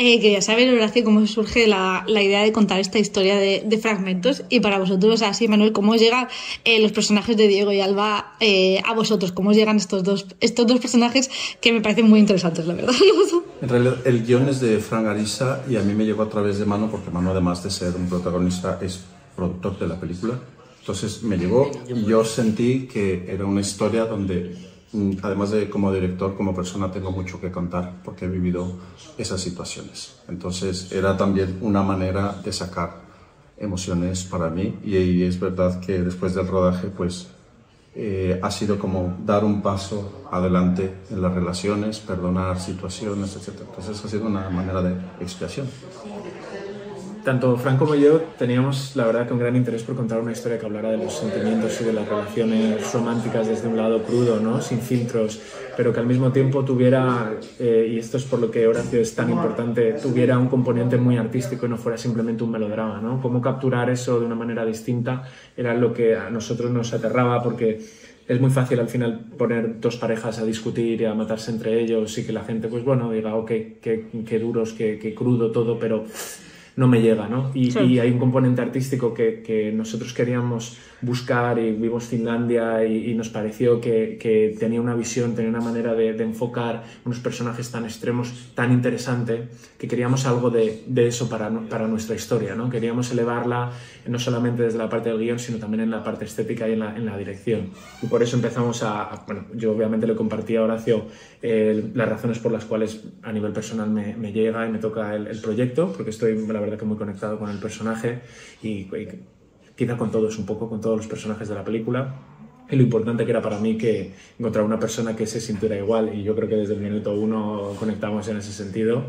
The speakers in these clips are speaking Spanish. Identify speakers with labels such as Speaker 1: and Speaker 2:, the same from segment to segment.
Speaker 1: Quería saber, Horacio, cómo surge la idea de contar esta historia de fragmentos y para vosotros, así, Manuel, cómo llegan los personajes de Diego y Alba a vosotros, cómo llegan estos dos personajes que me parecen muy interesantes, la verdad.
Speaker 2: En realidad, el guión es de Fran Arisa y a mí me llegó a través de Manu, porque Manu, además de ser un protagonista, es productor de la película. Entonces me llegó y yo sentí que era una historia donde, además de como director, como persona, tengo mucho que contar porque he vivido esas situaciones. Entonces era también una manera de sacar emociones para mí y es verdad que después del rodaje pues ha sido como dar un paso adelante en las relaciones, perdonar situaciones, etc. Entonces ha sido una manera de expiación.
Speaker 3: Tanto Fran como yo teníamos, la verdad, que un gran interés por contar una historia que hablara de los sentimientos y de las relaciones románticas desde un lado crudo, ¿no? Sin filtros, pero que al mismo tiempo tuviera, y esto es por lo que Horacio es tan importante, tuviera un componente muy artístico y no fuera simplemente un melodrama, ¿no? Cómo capturar eso de una manera distinta era lo que a nosotros nos aterraba, porque es muy fácil al final poner dos parejas a discutir y a matarse entre ellos y que la gente, pues bueno, diga, ok, qué duros, qué crudo todo, pero no me llega, ¿no? Y hay un componente artístico que nosotros queríamos buscar y vimos Finlandia y nos pareció que tenía una visión, tenía una manera de enfocar unos personajes tan extremos, tan interesante, que queríamos algo de eso para nuestra historia, ¿no? Queríamos elevarla no solamente desde la parte del guión, sino también en la parte estética y en la dirección. Y por eso empezamos bueno, yo obviamente le compartí a Horacio las razones por las cuales a nivel personal me llega y me toca el proyecto, porque estoy, la verdad, que muy conectado con el personaje y quizá con todos un poco, con todos los personajes de la película. Y lo importante que era para mí que encontrar una persona que se sintiera igual, y yo creo que desde el minuto 1 conectamos en ese sentido.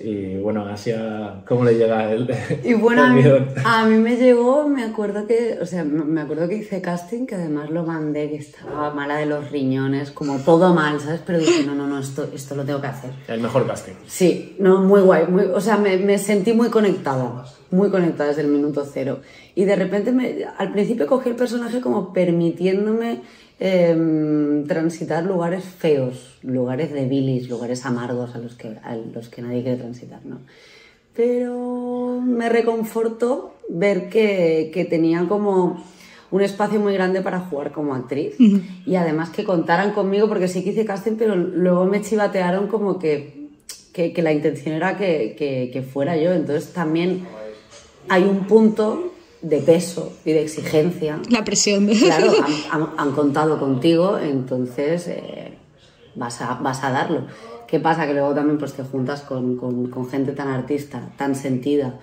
Speaker 3: Y bueno, Asia, ¿cómo le llega el
Speaker 4: Y bueno,
Speaker 3: el guión?
Speaker 4: a mí me llegó, me acuerdo que hice casting, que además lo mandé, que estaba mala de los riñones, como todo mal, ¿sabes? Pero dije, no, esto lo tengo que hacer.
Speaker 3: El mejor casting.
Speaker 4: Sí, no, muy guay, o sea, me sentí muy conectada desde el minuto 0. Y de repente, al principio cogí el personaje como permitiéndome transitar lugares feos, lugares de bilis, lugares amargos a los que nadie quiere transitar, ¿no? Pero me reconfortó ver que tenía como un espacio muy grande para jugar como actriz y además que contaran conmigo, porque sí que hice casting, pero luego me chivatearon como que la intención era que fuera yo. Entonces también hay un punto de peso y de exigencia.
Speaker 1: La presión.
Speaker 4: Claro, han contado contigo, entonces vas a darlo. ¿Qué pasa? Que luego también pues, te juntas con gente tan artista, tan sentida,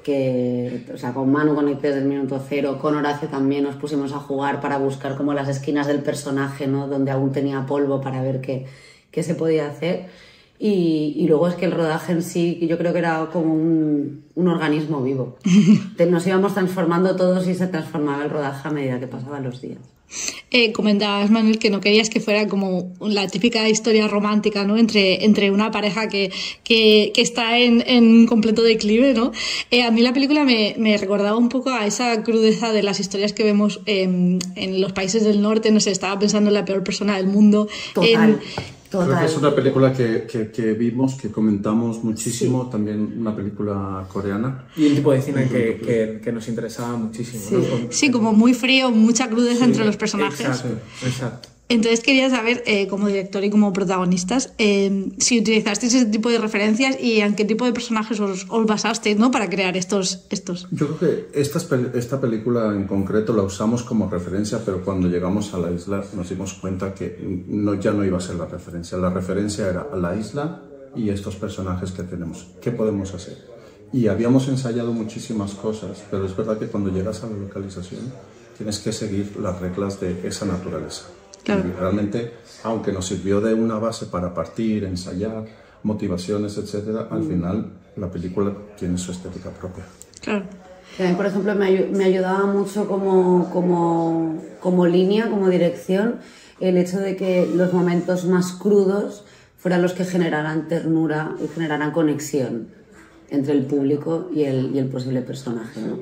Speaker 4: que, o sea, con Manu conecté desde el minuto 0, con Horacio también nos pusimos a jugar para buscar como las esquinas del personaje, ¿no? Donde aún tenía polvo para ver qué se podía hacer. Y luego es que el rodaje en sí, yo creo que era como un organismo vivo. Nos íbamos transformando todos y se transformaba el rodaje a medida que pasaban los días.
Speaker 1: Comentabas, Manuel, que no querías que fuera como la típica historia romántica, ¿no? Entre una pareja que está en completo declive, ¿no? A mí la película me recordaba un poco a esa crudeza de las historias que vemos en los países del norte. No sé, estaba pensando en la peor persona del mundo.
Speaker 4: Total.
Speaker 2: Creo que es una película que vimos, que comentamos muchísimo, sí. También una película coreana.
Speaker 3: Y un tipo de cine que nos interesaba muchísimo.
Speaker 4: Sí,
Speaker 3: ¿no?
Speaker 1: Sí, como muy frío, mucha crudeza entre los personajes.
Speaker 3: Exacto.
Speaker 1: Entonces quería saber, como director y como protagonistas, si utilizasteis ese tipo de referencias y en qué tipo de personajes os basasteis, ¿no? Para crear estos.
Speaker 2: Yo creo que esta película en concreto la usamos como referencia, pero cuando llegamos a la isla nos dimos cuenta que ya no iba a ser la referencia. La referencia era a la isla y estos personajes que tenemos. ¿Qué podemos hacer? Y habíamos ensayado muchísimas cosas, pero es verdad que cuando llegas a la localización tienes que seguir las reglas de esa naturaleza. Claro. Y realmente, aunque nos sirvió de una base para partir, ensayar, motivaciones, etc., al final la película tiene su estética propia.
Speaker 1: Claro.
Speaker 4: A mí, por ejemplo, me ayudaba mucho como línea, como dirección, el hecho de que los momentos más crudos fueran los que generaran ternura y generaran conexión entre el público y el posible personaje, ¿no?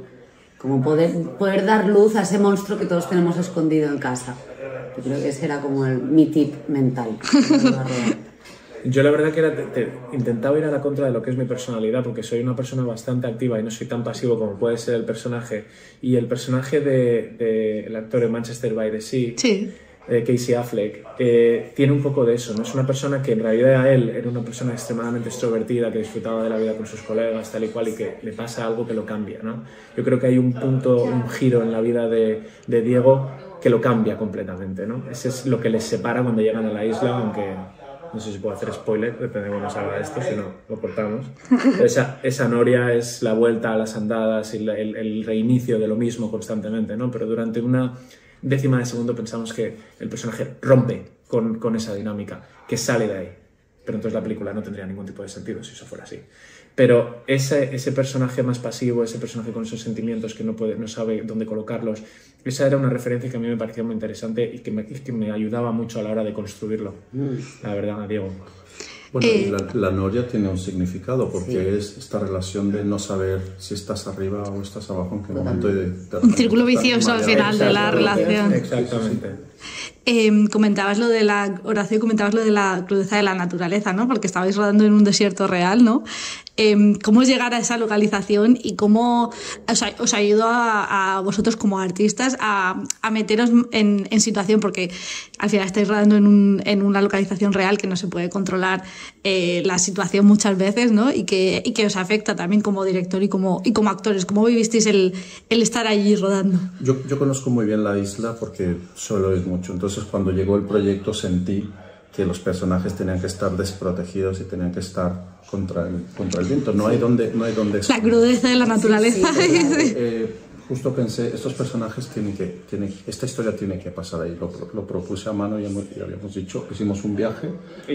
Speaker 4: Como poder dar luz a ese monstruo que todos tenemos escondido en casa. Yo creo que ese era como mi tip mental.
Speaker 3: Yo la verdad que intentaba ir a la contra de lo que es mi personalidad, porque soy una persona bastante activa y no soy tan pasivo como puede ser el personaje. Y el personaje del actor de Manchester by the Sea,
Speaker 1: Sí.
Speaker 3: Casey Affleck, tiene un poco de eso, ¿no? Es una persona que en realidad a él era una persona extremadamente extrovertida, que disfrutaba de la vida con sus colegas, tal y cual, y que le pasa algo que lo cambia, ¿no? Yo creo que hay un punto, un giro en la vida de Diego que lo cambia completamente, ¿no? Ese es lo que les separa cuando llegan a la isla, aunque no sé si puedo hacer spoiler, depende de cómo nos haga esto, si no lo cortamos. Esa noria es la vuelta a las andadas y el reinicio de lo mismo constantemente, ¿no? Pero durante una décima de segundo pensamos que el personaje rompe con esa dinámica, que sale de ahí. Pero entonces la película no tendría ningún tipo de sentido si eso fuera así. Pero ese personaje más pasivo, ese personaje con esos sentimientos que no sabe dónde colocarlos, esa era una referencia que a mí me parecía muy interesante y que me ayudaba mucho a la hora de construirlo, la verdad, Diego.
Speaker 2: Bueno, y la noria tiene un significado porque es esta relación de no saber si estás arriba o estás abajo, en qué momento
Speaker 1: un círculo vicioso al final de la relación.
Speaker 3: Exactamente.
Speaker 1: Comentabas lo de Horacio, comentabas lo de la crudeza de la naturaleza, ¿no? Porque estabais rodando en un desierto real, ¿no? ¿Cómo llegar a esa localización y cómo os ayudó a vosotros como artistas a meteros en situación? Porque al final estáis rodando en una localización real que no se puede controlar la situación muchas veces, ¿no? Y que os afecta también como director y como actores. ¿Cómo vivisteis el estar allí rodando?
Speaker 2: Yo conozco muy bien la isla porque suelo ir mucho. Entonces, cuando llegó el proyecto sentí que los personajes tenían que estar desprotegidos y tenían que estar contra el viento. No hay donde
Speaker 1: la crudeza de la naturaleza.
Speaker 2: Justo pensé, estos personajes esta historia tiene que pasar ahí. Lo propuse a Mano y habíamos dicho, hicimos un viaje.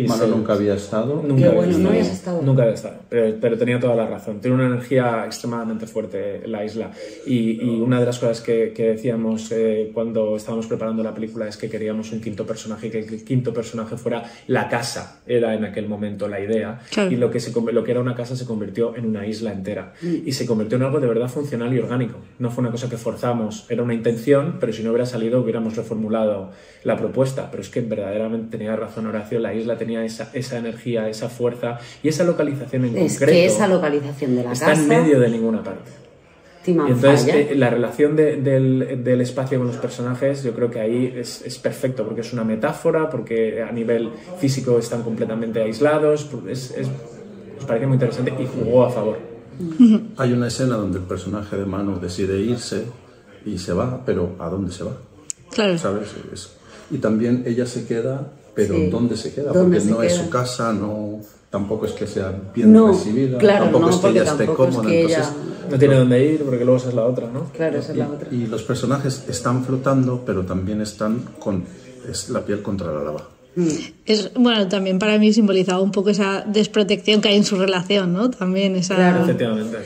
Speaker 2: Mano nunca había estado.
Speaker 3: Nunca
Speaker 4: había estado.
Speaker 3: Nunca había estado, pero tenía toda la razón. Tiene una energía extremadamente fuerte la isla. Y una de las cosas que decíamos cuando estábamos preparando la película es que queríamos un quinto personaje, que el quinto personaje fuera la casa. Era en aquel momento la idea. Claro. Y lo que era una casa se convirtió en una isla entera. Y se convirtió en algo de verdad funcional y orgánico. No fue una cosa que forzamos, era una intención, pero si no hubiera salido hubiéramos reformulado la propuesta. Pero es que verdaderamente tenía razón Horacio, la isla tenía esa energía, esa fuerza y esa localización en concreto.
Speaker 4: Es que esa localización de la
Speaker 3: está
Speaker 4: casa
Speaker 3: en medio de ninguna parte. Y entonces la relación del espacio con los personajes, yo creo que ahí es perfecto, porque es una metáfora, porque a nivel físico están completamente aislados, nos parece muy interesante y jugó a favor.
Speaker 2: Hay una escena donde el personaje de Manu decide irse y se va, pero ¿a dónde se va?
Speaker 1: Claro.
Speaker 2: ¿Sabes? Y también ella se queda, pero ¿dónde se queda? Porque no es su casa, tampoco es que sea bien recibida, tampoco es que ella esté cómoda, entonces
Speaker 3: no tiene dónde ir, porque luego esa es la otra, ¿no?
Speaker 4: Claro, esa es la otra.
Speaker 2: Y los personajes están flotando, pero también están es la piel contra la lava.
Speaker 1: Bueno, también para mí simbolizaba un poco esa desprotección que hay en su relación, ¿no? También esa...
Speaker 4: Claro.
Speaker 3: Efectivamente.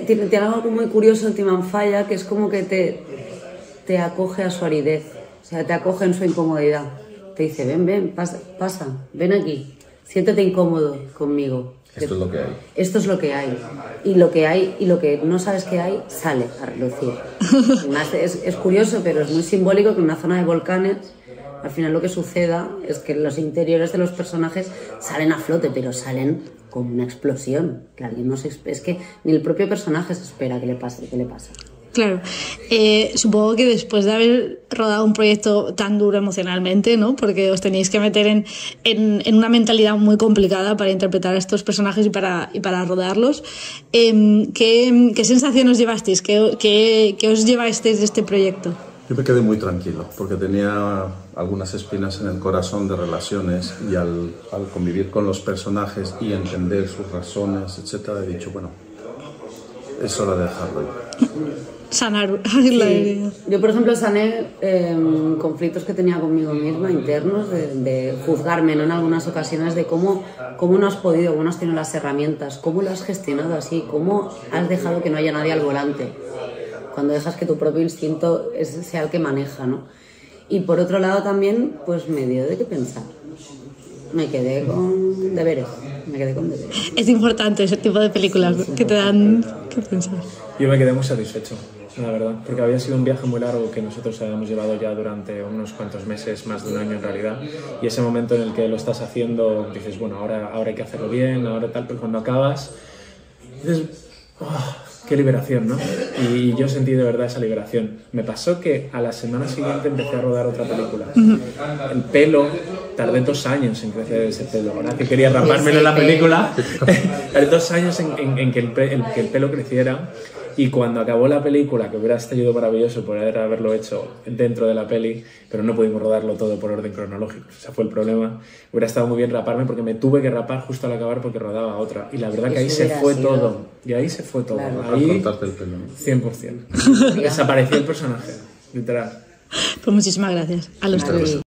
Speaker 4: Tiene algo muy curioso en Timanfaya, que es como que te acoge a su aridez, o sea, te acoge en su incomodidad. Te dice, ven, pasa, ven aquí, siéntete incómodo conmigo.
Speaker 2: Esto es lo que hay.
Speaker 4: Esto es lo que hay. Y lo que no sabes que hay, sale a relucir. Es curioso, pero es muy simbólico que en una zona de volcanes al final lo que suceda es que los interiores de los personajes salen a flote, pero salen con una explosión. Que alguien no es que ni el propio personaje se espera que le pase.
Speaker 1: Claro. Supongo que después de haber rodado un proyecto tan duro emocionalmente, ¿no? Porque os tenéis que meter en una mentalidad muy complicada para interpretar a estos personajes y para rodarlos. ¿Qué sensación os llevasteis? ¿Qué os llevasteis de este proyecto?
Speaker 2: Yo me quedé muy tranquilo porque tenía algunas espinas en el corazón de relaciones y al convivir con los personajes y entender sus razones, etcétera, he dicho, bueno, es hora de dejarlo ir.
Speaker 1: Sanar la herida.
Speaker 4: Yo, por ejemplo, sané conflictos que tenía conmigo misma, internos, de juzgarme, ¿no? En algunas ocasiones, de cómo no has podido, cómo no has tenido las herramientas, cómo lo has gestionado así, cómo has dejado que no haya nadie al volante, cuando dejas que tu propio instinto sea el que maneja, ¿no? Y por otro lado también, pues me dio de qué pensar. Me quedé con deberes. Es
Speaker 1: importante ese tipo de películas que te dan que pensar.
Speaker 3: Yo me quedé muy satisfecho. la verdad, porque había sido un viaje muy largo que nosotros habíamos llevado ya durante unos cuantos meses, más de un año en realidad, y ese momento en el que lo estás haciendo, dices, bueno, ahora hay que hacerlo bien, ahora tal, pero cuando acabas, dices, oh, qué liberación, ¿no? Y yo sentí de verdad esa liberación. Me pasó que a la semana siguiente empecé a rodar otra película. El pelo, tardé 2 años en crecer ese pelo, ¿verdad? Que quería rapármelo en la película. Tardé 2 años en que el pelo creciera. Y cuando acabó la película, que hubiera sido maravilloso poder haberlo hecho dentro de la peli, pero no pudimos rodarlo todo por orden cronológico. Ese fue el problema. Hubiera estado muy bien raparme porque me tuve que rapar justo al acabar porque rodaba otra. Y la verdad que ahí se fue todo. Y ahí se fue todo.
Speaker 4: Claro.
Speaker 3: Ahí,
Speaker 2: Cortarte el pelo, ¿no?
Speaker 3: 100%. Desapareció el personaje, literal.
Speaker 1: Pues muchísimas gracias a los tres.